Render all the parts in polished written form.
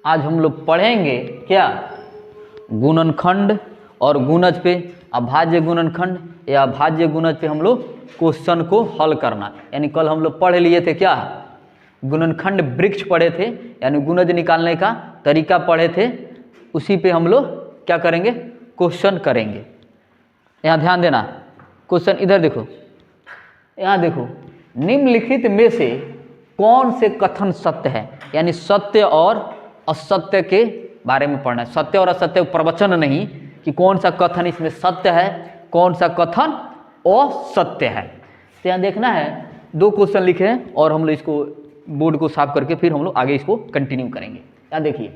आज हम लोग पढ़ेंगे क्या, गुणनखंड और गुणज पे, अभाज्य गुणनखंड या अभाज्य गुणज पे हम लोग क्वेश्चन को हल करना। यानी कल हम लोग पढ़ लिए थे क्या, गुणनखंड वृक्ष पढ़े थे, यानी गुणज निकालने का तरीका पढ़े थे। उसी पे हम लोग क्या करेंगे, क्वेश्चन करेंगे। यहाँ ध्यान देना, क्वेश्चन इधर देखो, यहाँ देखो, निम्नलिखित में से कौन से कथन सत्य है, यानी सत्य और असत्य के बारे में पढ़ना है। सत्य और असत्य प्रवचन नहीं कि कौन सा कथन इसमें सत्य है, कौन सा कथन असत्य है। तो यहाँ देखना है, 2 क्वेश्चन लिखे हैं और हम लोग इसको बोर्ड को साफ करके फिर हम लोग आगे इसको कंटिन्यू करेंगे। यहाँ देखिए,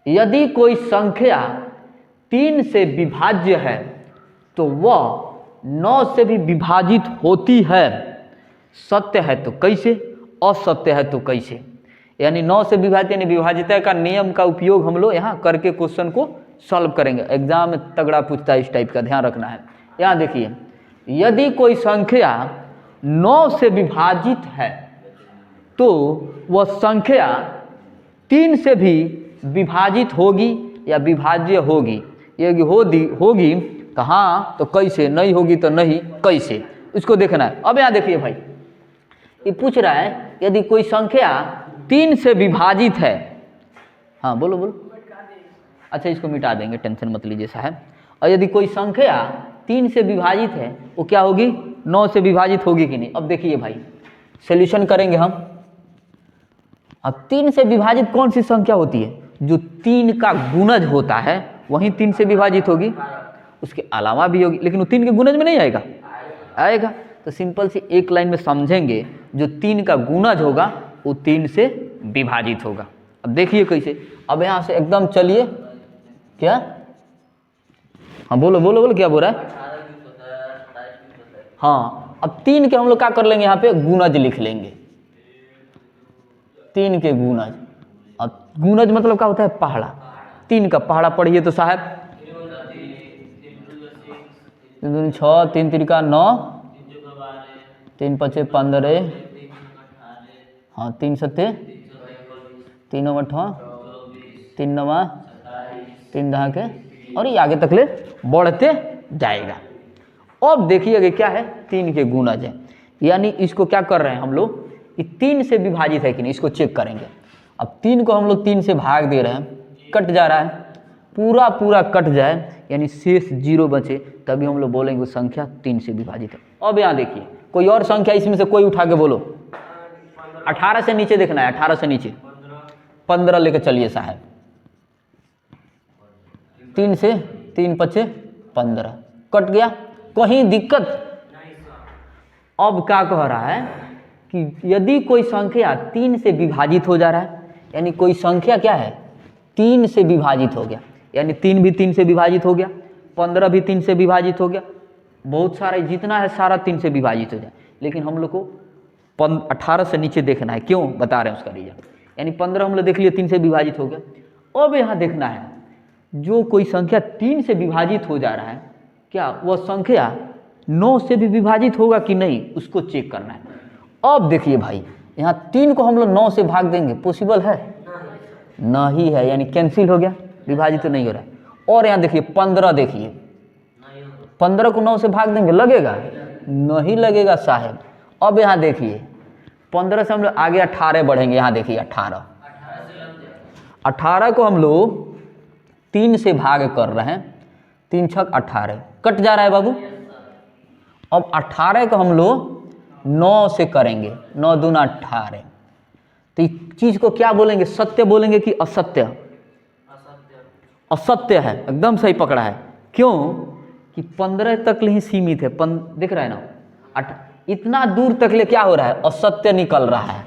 यदि कोई संख्या 3 से विभाज्य है तो वह 9 से भी विभाजित होती है। सत्य है तो कैसे, असत्य है तो कैसे। यानी 9 से विभाजित, यानी विभाजिता का नियम का उपयोग हम लोग यहाँ करके क्वेश्चन को सॉल्व करेंगे। एग्जाम में तगड़ा पूछता है, इस टाइप का ध्यान रखना है। यहाँ देखिए, यदि कोई संख्या 9 से विभाजित है तो वह संख्या 3 से भी विभाजित होगी या विभाज्य होगी। यदि होगी तो हाँ, तो कैसे, नहीं होगी तो नहीं, कैसे, इसको देखना है। अब यहाँ देखिए भाई, ये पूछ रहा है यदि कोई संख्या 3 से विभाजित है, हाँ बोलो बोलो, अच्छा इसको मिटा देंगे, टेंशन मत लीजिए साहब। और यदि कोई संख्या 3 से विभाजित है, वो क्या होगी, 9 से विभाजित होगी कि नहीं। अब देखिए भाई, सॉल्यूशन करेंगे हम। अब 3 से विभाजित कौन सी संख्या होती है, जो 3 का गुणज होता है वहीं 3 से विभाजित होगी। उसके अलावा भी होगी, लेकिन वो 3 के गुणज में नहीं आएगा, आएगा। तो सिंपल सी एक लाइन में समझेंगे, जो 3 का गुणज होगा वो 3 से विभाजित होगा। अब देखिए कैसे। अब यहाँ से एकदम चलिए, क्या, हाँ बोलो बोलो बोलो, क्या बोल रहा है। हाँ, अब 3 के हम लोग क्या कर लेंगे, यहाँ पे गुणज लिख लेंगे, 3 के गुणज। अब गुणज मतलब क्या होता है, पहाड़ा। 3 का पहाड़ा पढ़िए तो साहब, 3 6, 3 3 9, 3 5 15, हाँ 3 7 3 8 3 9 3 10 के, और ये आगे तक ले बढ़ते जाएगा। अब देखिएगा क्या है, 3 के गुणज है, यानी इसको क्या कर रहे हैं हम लोग, ये 3 से विभाजित है कि नहीं, इसको चेक करेंगे। अब 3 को हम लोग 3 से भाग दे रहे हैं, कट जा रहा है, पूरा पूरा कट जाए, यानी शेष 0 बचे, तभी हम लोग बोलेंगे वो संख्या 3 से विभाजित है। अब यहाँ देखिए, कोई और संख्या इसमें से कोई उठा के बोलो। 18 से नीचे देखना है, 18 से नीचे 15 लेके चलिए साहब। 3 से 3 5 15 कट गया, कहीं दिक्कत। अब क्या कह रहा है कि यदि कोई संख्या 3 से विभाजित हो जा रहा है, यानी कोई संख्या क्या है, 3 से विभाजित हो गया, यानी 3 भी 3 से विभाजित हो गया, 15 भी 3 से विभाजित हो गया, बहुत सारा जितना है सारा 3 से विभाजित हो जाए। लेकिन हम लोग को 18 से नीचे देखना है, क्यों बता रहे हैं उसका रीजन। यानी 15 हम लोग देख लिए 3 से विभाजित हो गया। अब यहाँ देखना है, जो कोई संख्या 3 से विभाजित हो जा रहा है, क्या वह संख्या 9 से भी विभाजित होगा कि नहीं, उसको चेक करना है। अब देखिए भाई, यहाँ 3 को हम लोग 9 से भाग देंगे, पॉसिबल है, नहीं है, यानी कैंसिल हो गया, विभाजित तो नहीं हो रहा है। और यहाँ देखिए 15, देखिए 15 को 9 से भाग देंगे, लगेगा, नहीं लगेगा साहब। अब यहाँ देखिए 15 से हम लोग आगे 18 बढ़ेंगे, यहाँ देखिए 18 को हम लोग 3 से भाग कर रहे हैं, 3 6 18, कट जा रहा है बाबू। अब 18 को हम लोग 9 से करेंगे, 9 दूना 18, तो इस चीज को क्या बोलेंगे, सत्य बोलेंगे कि असत्य। असत्य है, एकदम सही पकड़ा है। क्यों कि 15 तक ही सीमित है, दिख रहा है ना, इतना दूर तक ले क्या हो रहा है, असत्य निकल रहा है।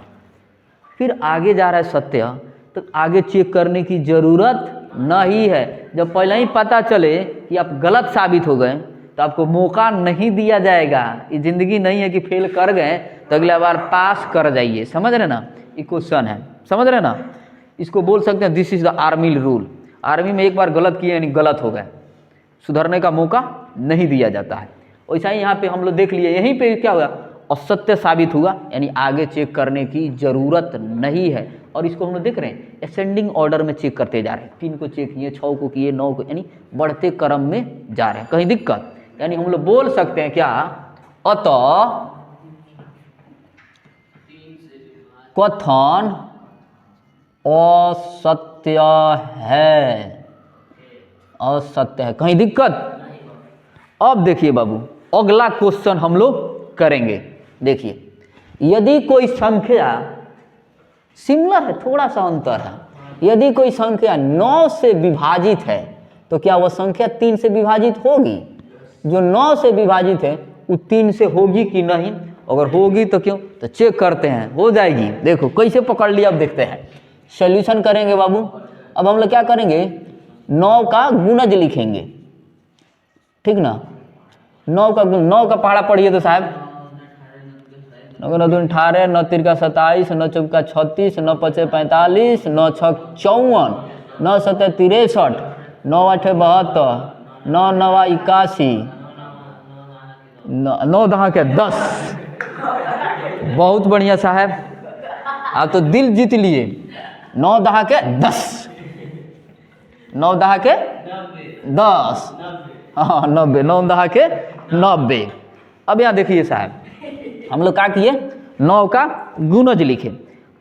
फिर आगे जा रहा है सत्य, तो आगे चेक करने की जरूरत नहीं है। जब पहले ही पता चले कि आप गलत साबित हो गए तो आपको मौका नहीं दिया जाएगा। ये जिंदगी नहीं है कि फेल कर गए तो अगला बार पास कर जाइए, समझ रहे ना, ये क्वेश्चन है, समझ रहे ना। इसको बोल सकते हैं this is the army rule. Army में एक बार गलत किए यानी गलत हो गए, सुधरने का मौका नहीं दिया जाता है। वैसा ही यहाँ पे हम लोग देख लिए, यहीं पे क्या हुआ, असत्य साबित हुआ, यानी आगे चेक करने की जरूरत नहीं है। और इसको हम लोग देख रहे हैं, असेंडिंग ऑर्डर में चेक करते जा रहे हैं। 3 को चेक किए, 6 को किए, 9 को, यानी बढ़ते क्रम में जा रहे हैं। कहीं दिक्कत, यानी हम लोग बोल सकते हैं क्या, अतः कथन असत्य है, असत्य है। कहीं दिक्कत। अब देखिए बाबू, अगला क्वेश्चन हम लोग करेंगे। देखिए, यदि कोई संख्या सिमिलर है, थोड़ा सा अंतर है, यदि कोई संख्या 9 से विभाजित है तो क्या वह संख्या 3 से विभाजित होगी? जो 9 से विभाजित है वो 3 से होगी कि नहीं? अगर होगी तो क्यों, तो चेक करते हैं, हो जाएगी। देखो कैसे पकड़ लिया, अब देखते हैं। सॉल्यूशन करेंगे बाबू। अब हम लोग क्या करेंगे, 9 का गुणज लिखेंगे, ठीक ना। 9 का पहाड़ा पढ़िए तो साहब। 9 9 दूनी 18, 9 तिरका 27, 9 चौका 36, 9 पचे 45, 9 छक 54, 9 सत्ते 63, 9 आठे 72, 9 नवा 81, 9 दहा के 10। बहुत बढ़िया साहब, आप तो दिल जीत लिए। 9 दहा के 10, 9 दहा के 10, हाँ 90, 9 दहा के 90। अब यहाँ देखिए साहब, हम लोग क्या किए, 9 का गुणज लिखे।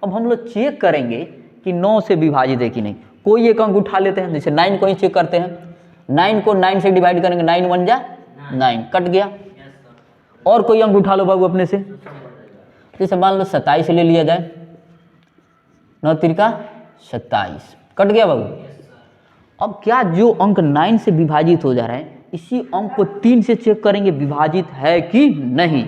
अब हम लोग चेक करेंगे कि 9 से विभाजित है कि नहीं। कोई एक अंक उठा लेते हैं, जैसे 9 को ही चेक करते हैं। 9 को 9 से डिवाइड करेंगे, 9 1 जा 9, कट गया। और कोई अंक उठा लो बाबू अपने से, जैसे मान लो 27 ले लिया जाए, 9 तिरका 27, कट गया बाबू। अब क्या जो अंक 9 से विभाजित हो जा रहा है, इसी अंक को 3 से चेक करेंगे विभाजित है कि नहीं।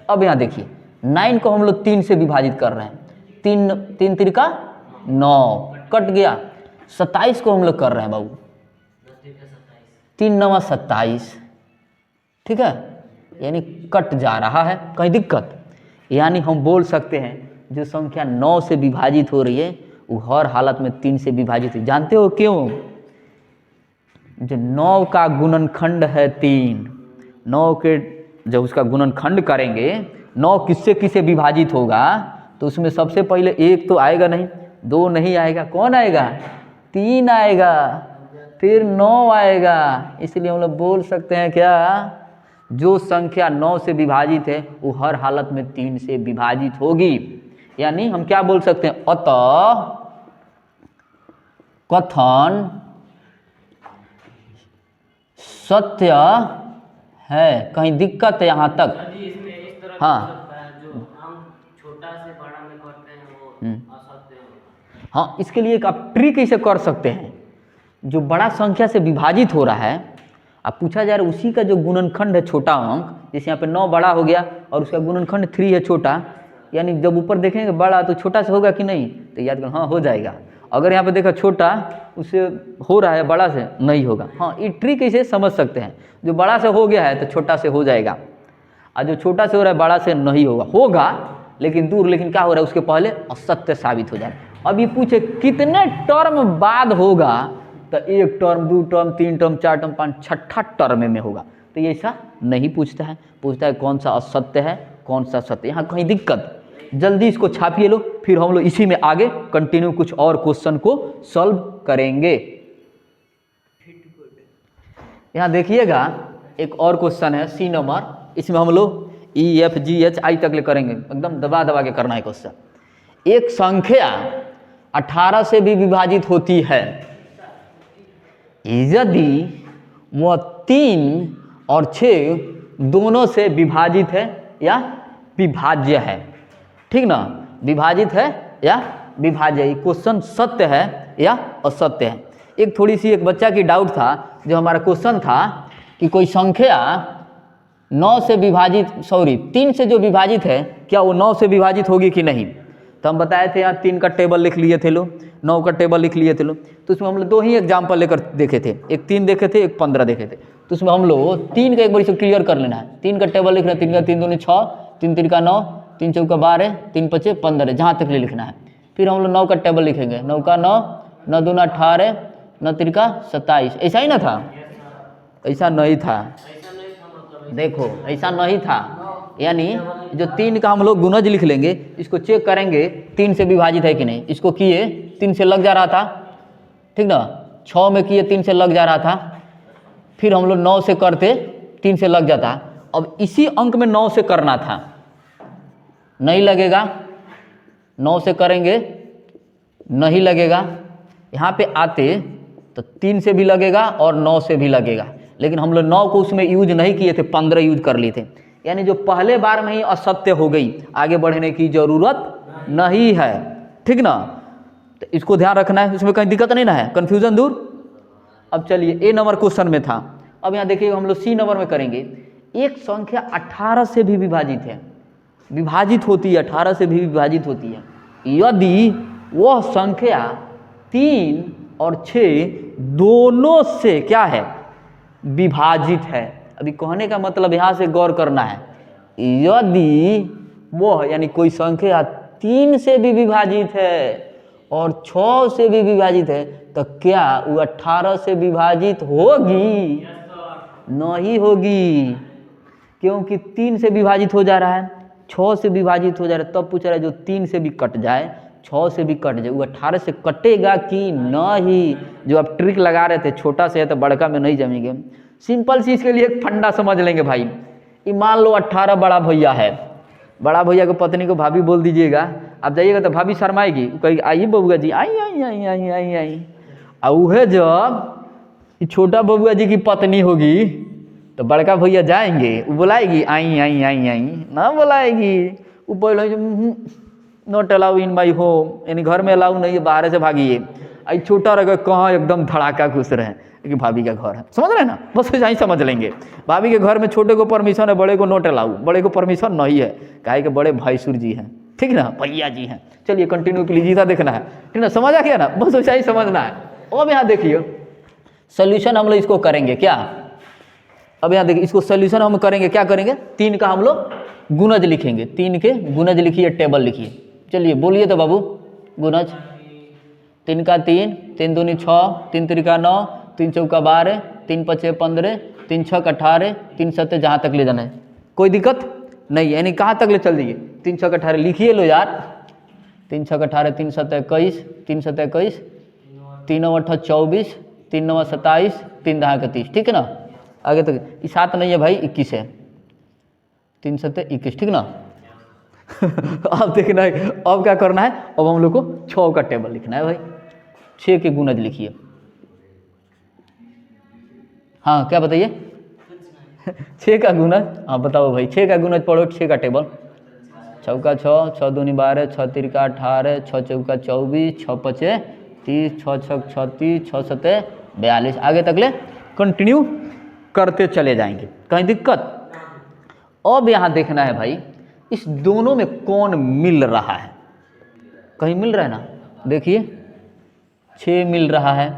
अब यहाँ देखिए, 9 को हम लोग 3 से विभाजित कर रहे हैं, 3 तिरका 9, कट गया। 27 को हम लोग कर रहे हैं बाबू, 3 9 27, ठीक है, यानी कट जा रहा है। कहीं दिक्कत, यानी हम बोल सकते हैं जो संख्या 9 से विभाजित हो रही है वो हर हालत में 3 से विभाजित है। जानते हो क्यों? जो 9 का गुणनखंड है 3, 9 के जब उसका गुणनखंड करेंगे, 9 किससे किससे विभाजित होगा, तो उसमें सबसे पहले 1 तो आएगा नहीं, 2 नहीं आएगा, कौन आएगा? 3 आएगा, फिर 9 आएगा। इसलिए हम लोग बोल सकते हैं क्या, जो संख्या 9 से विभाजित है वो हर हालत में 3 से विभाजित होगी। यानी हम क्या बोल सकते हैं, अतः कथन सत्य है। कहीं दिक्कत है यहाँ तक? हाँ, जो हम छोटा से बड़ा में करते हैं वो असत्य है। हाँ, इसके लिए एक आप ट्रिक कैसे कर सकते हैं। जो बड़ा संख्या से विभाजित हो रहा है, अब पूछा जा रहा है उसी का जो गुणनखंड है छोटा अंक, जैसे यहाँ पे 9 बड़ा हो गया और उसका गुणनखंड 3 है छोटा, यानी जब ऊपर देखेंगे बड़ा तो छोटा से होगा कि नहीं, तो याद करो हाँ हो जाएगा। अगर यहाँ पे देखा छोटा उससे हो रहा है, बड़ा से नहीं होगा। हाँ, ये ट्रिक कैसे समझ सकते हैं, जो बड़ा से हो गया है तो छोटा से हो जाएगा, और जो छोटा से हो रहा है बड़ा से नहीं होगा, होगा लेकिन दूर, लेकिन क्या हो रहा है उसके पहले असत्य साबित हो जाए। अब ये पूछे कितने टर्म बाद होगा, तो 1 टर्म 2 टर्म 3 टर्म 4 टर्म 5 छठा टर्म में होगा, तो ये ऐसा नहीं पूछता है। पूछता है कौन सा असत्य है कौन सा सत्य। यहाँ कहीं दिक्कत, जल्दी इसको छापिए लो, फिर हम लोग इसी में आगे कंटिन्यू कुछ और क्वेश्चन को सॉल्व करेंगे। यहाँ देखिएगा एक और क्वेश्चन है सी नंबर, इसमें हम लोग EFGH तक ले करेंगे, एकदम दबा दबा के करना है क्वेश्चन। एक संख्या 18 से भी विभाजित होती है यदि वह 3 और 6 दोनों से विभाजित है या विभाज्य है, ठीक ना। विभाजित है या विभाज्य, ये क्वेश्चन सत्य है या असत्य है। एक थोड़ी सी एक बच्चा की डाउट था, जो हमारा क्वेश्चन था कि कोई संख्या 9 से विभाजित 3 से जो विभाजित है, क्या वो 9 से विभाजित होगी कि नहीं। तो हम बताए थे यहाँ 3 का टेबल लिख लिए थे लो, 9 का टेबल लिख लिए थे लो। तो उसमें हम लोग 2 ही एग्जाम्पल लेकर देखे थे, एक 3 देखे थे, एक 15 देखे थे। तो उसमें हम लोग 3 का एक बार इसे क्लियर कर लेना है। 3 का टेबल लिखना है, 3 का 3 दूनी 6, 3 3 का 9, 3 चौका 12, 3 5 15, जहाँ तक ले लिखना है। फिर हम लोग 9 का टेबल लिखेंगे, 9 का 9, 9 दूना 18, 9 3 का 27। ऐसा ही ना था? ऐसा नहीं था, देखो ऐसा नहीं था। यानी जो 3 का हम लोग गुणज लिख लेंगे, इसको चेक करेंगे 3 से विभाजित है कि नहीं। इसको किए 3 से लग जा रहा था, ठीक ना, 6 में किए 3 से लग जा रहा था, फिर हम लोग 9 से करते 3 से लग जाता। अब इसी अंक में 9 से करना था, नहीं लगेगा, 9 से करेंगे नहीं लगेगा, यहाँ पे आते तो 3 से भी लगेगा और 9 से भी लगेगा, लेकिन हम लोग 9 को उसमें यूज नहीं किए थे, 15 यूज कर लिए थे, यानी जो पहले बार में ही असत्य हो गई, आगे बढ़ने की जरूरत नहीं है, ठीक ना। तो इसको ध्यान रखना है, इसमें कहीं दिक्कत नहीं ना है, कन्फ्यूजन दूर। अब चलिए ए नंबर क्वेश्चन में था, अब यहाँ देखिए हम लोग सी नंबर में करेंगे। एक संख्या 18 से भी विभाजित है, विभाजित होती है, 18 से भी विभाजित होती है, यदि वह संख्या 3 और 6 दोनों से क्या है, विभाजित है। अभी कहने का मतलब यहाँ से गौर करना है, यदि वह यानी कोई संख्या 3 से भी विभाजित है और 6 से भी विभाजित है, तो क्या वो 18 से विभाजित होगी? नहीं होगी, क्योंकि 3 से विभाजित हो जा रहा है, 6 से विभाजित हो जा रहा है, तब पूछ रहा है जो 3 से भी कट जाए, 6 से भी कट जाए, वो 18 से कटेगा कि नहीं? जो आप ट्रिक लगा रहे थे, छोटा से है तो बड़का में नहीं जमेंगे। सिंपल सी इसके लिए एक फंडा समझ लेंगे भाई। ये मान लो 18 बड़ा भैया है, बड़ा भैया को पत्नी को भाभी बोल दीजिएगा, आप जाइएगा तो भाभी शर्माएगी, कहेगी आइए बबुआ जी, आई आई आई आई आई आई। और वह जब छोटा बबुआ जी की पत्नी होगी तो बड़का भैया जाएंगे, वो बुलाएगी आई आई आई आई, ना बुलाएगी, वो बोलेगी not allow in my home, यानी घर में अलाउ नहीं है, बाहर से भागिए। आई छोटा रहेगा कहाँ एकदम धड़ाका खुश रहे कि भाभी का घर है, समझ रहे ना, बस ऐसा ही समझ लेंगे। भाभी के घर में छोटे को परमिशन है, बड़े को नॉट अलाउ, बड़े को परमिशन नहीं है, काहे के बड़े भाईसुर जी हैं, ठीक ना, भैया जी हैं। चलिए कंटिन्यू प्लीज देखना है, ठीक ना, समझ आ गया ना, बस ऐसा ही समझना है। अब यहाँ देखिए सोल्यूशन हम लोग इसको करेंगे क्या, अब यहाँ देखिए इसको सोल्यूशन हम करेंगे क्या करेंगे, 3 का हम लोग गुणज लिखेंगे, 3 के गुणज लिखिए, टेबल लिखिए। चलिए बोलिए तो बाबू, गुणज 3 का 3, 3 दूनी 6, 3 त्रिका 9, 3 चौका 12, 3 पचे 15, 3 छक 18, 3 सत्ते जहाँ तक ले जाना है, कोई दिक्कत नहीं, यानी कहाँ तक ले चल जाइए, 3 छक 18 लिखिए लो यार, 3 छक 18, 3 सत्ते 21, 3 सत्ते 21, 3 9 8 24, 3 9 27, 3 दहा 31, ठीक है ना। आगे तक 7 नहीं है भाई, 21 है, 3 सत्ते 21, ठीक ना। अब देखना है, अब क्या करना है, अब हम लोग को 6 का टेबल लिखना है भाई, 6 के गुणज लिखिए। हाँ क्या बताइए, 6 का गुणज, हाँ बताओ भाई, 6 का गुणज पढ़ो, 6 का टेबल, चौका 6, 6 दूनी 12, 6 तिरका 18, 6 चौका 24, 6 पचे 30, 6 छक 36, 6 सत्ते 42, आगे तक ले कंटिन्यू करते चले जाएंगे, कहीं दिक्कत। अब यहाँ देखना है भाई इस दोनों में कौन मिल रहा है, कहीं मिल रहा है ना, देखिए 6 मिल रहा है,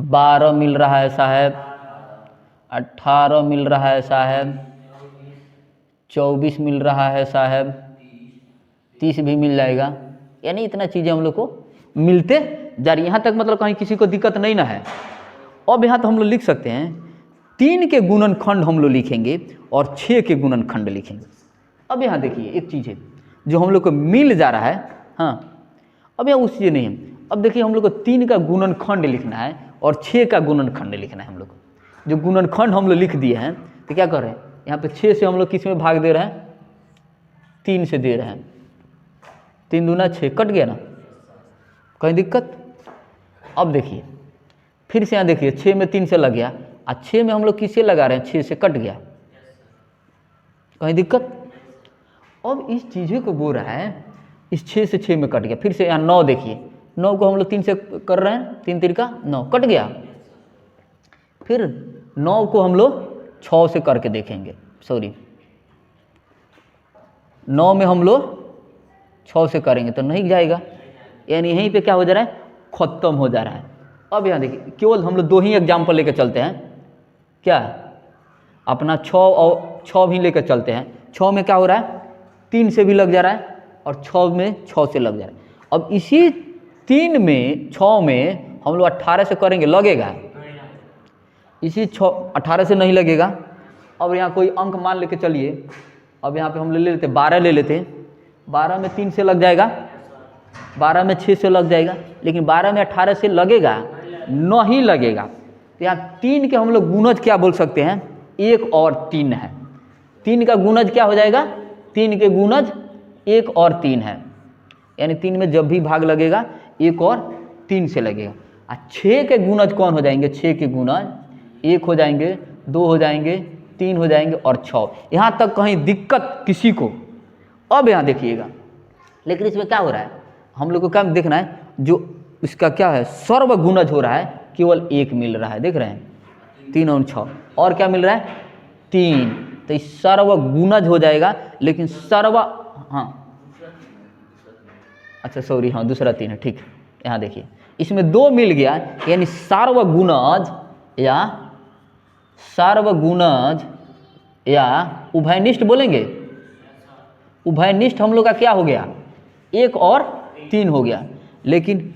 12 मिल रहा है साहब, 18 मिल रहा है साहब, 24 मिल रहा है साहब, 30 भी मिल जाएगा, यानी इतना चीज़ें हम लोग को मिलते जा रही, यहाँ तक मतलब कहीं किसी को दिक्कत नहीं ना है। अब यहाँ तो हम लोग लिख सकते हैं 3 के गुणनखंड हम लोग लिखेंगे और 6 के गुणनखंड लिखेंगे। अब यहाँ देखिए एक चीज़ है जो हम लोग को मिल जा रहा है, हाँ अब यहाँ उस चीज़ नहीं है। अब देखिए हम लोग को 3 का गुणनखंड लिखना है और 6 का गुणनखंड लिखना है। हम लोग को जो गुणनखंड हम लोग लिख दिए हैं तो क्या कर रहे हैं, यहाँ पे 6 से हम लोग किस में भाग दे रहे हैं, 3 से दे रहे हैं, 3 दूना 6, कट गया ना, कहीं दिक्कत। अब देखिए फिर से यहाँ देखिए 6 में 3 से लग गया, और 6 में हम लोग किससे लगा रहे हैं, 6 से कट गया, कहीं दिक्कत। अब इस चीज़ को बोल रहा है इस 6 से 6 में कट गया, फिर से यहाँ 9 देखिए, 9 को हम लोग 3 से कर रहे हैं, 3 तिरका 9, कट गया। फिर 9 को हम लोग 6 से करके देखेंगे, सॉरी 9 में हम लोग 6 से करेंगे तो नहीं जाएगा, यानी यहीं पे क्या हो जा रहा है, ख़त्म हो जा रहा है। अब यहाँ देखिए केवल हम लोग 2 ही एग्जाम्पल लेकर चलते हैं, क्या अपना 6 और 6 भी लेकर चलते हैं। 6 में क्या हो रहा है, 3 से भी लग जा रहा है और 6 में 6 से लग जा रहा है। अब इसी 3 में 6 में हम लोग 18 से करेंगे, लगेगा, इसी 18 से नहीं लगेगा। अब यहाँ कोई अंक मान लेके चलिए, अब यहाँ पे हम ले लेते 12 ले लेते, 12 में 3 से लग जाएगा, 12 में 6 से लग जाएगा, लेकिन 12 में 18 से लगेगा नहीं लगेगा। तो यहाँ 3 के हम लोग गुणज क्या बोल सकते हैं, 1 और 3 है। 3 का गुणज क्या हो जाएगा, 3 के गुणज 1 और 3 है, यानी 3 में जब भी भाग लगेगा 1 और 3 से लगेगा। 6 के गुणज कौन हो जाएंगे, 6 के गुणज 1 हो जाएंगे, 2 हो जाएंगे, 3 हो जाएंगे और 6। यहाँ तक कहीं दिक्कत किसी को? अब यहाँ देखिएगा, लेकिन इसमें क्या हो रहा है, हम लोग को क्या देखना है, जो इसका क्या है सर्व गुणज हो रहा है, केवल 1 मिल रहा है, देख रहे हैं 3 और 6, और क्या मिल रहा है 3, तो इस सर्व गुणज हो जाएगा। लेकिन सर्व, हाँ अच्छा सॉरी, हाँ दूसरा 3 है, ठीक है। यहाँ देखिए इसमें 2 मिल गया, यानी सार्वगुणज या सार्वगुणज या उभयनिष्ठ बोलेंगे, उभयनिष्ठ हम लोग का क्या हो गया, 1 और 3 हो गया। लेकिन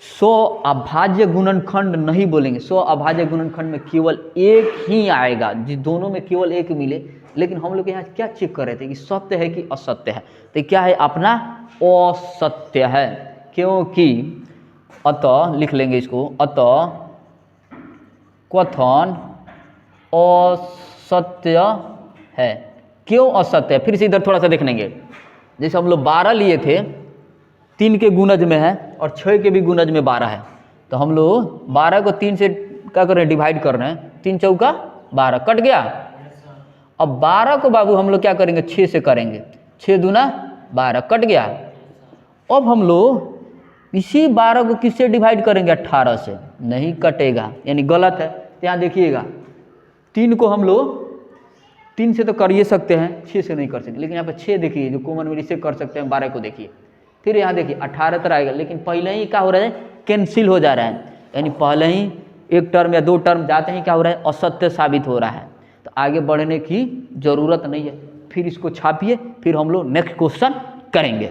स्व अभाज्य गुणनखंड नहीं बोलेंगे, स्व अभाज्य गुणनखंड में केवल 1 ही आएगा, जिस दोनों में केवल 1 मिले। लेकिन हम लोग यहाँ क्या चेक कर रहे थे कि सत्य है कि असत्य है, तो क्या है अपना असत्य है, क्योंकि अतः लिख लेंगे इसको, अतः कथन असत्य है। क्यों असत्य है, फिर से इधर थोड़ा सा देख लेंगे। जैसे हम लोग 12 लिए थे, 3 के गुणज में है और 6 के भी गुणज में 12 है, तो हम लोग 12 को 3 से क्या कर रहे हैं, डिवाइड कर रहे हैं, 3 चौका 12 कट गया। अब 12 को बाबू हम लोग क्या करेंगे, 6 से करेंगे, 6 दूना 12 कट गया। अब हम लोग इसी 12 को किससे डिवाइड करेंगे, 18 से, नहीं कटेगा, यानी गलत है। तो यहाँ देखिएगा 3 को हम लोग 3 से तो कर ही सकते हैं, 6 से नहीं कर सकते, लेकिन यहाँ पे 6 देखिए जो कॉमन में इससे कर सकते हैं, 12 को देखिए, फिर यहाँ देखिए 18 तरह आएगा, लेकिन पहले ही क्या हो रहा है, कैंसिल हो जा रहा है, यानी पहले ही 1 टर्म या 2 टर्म जाते ही क्या हो रहा है, असत्य साबित हो रहा है। तो आगे बढ़ने की ज़रूरत नहीं है, फिर इसको छापिए, फिर हम लोग नेक्स्ट क्वेश्चन करेंगे।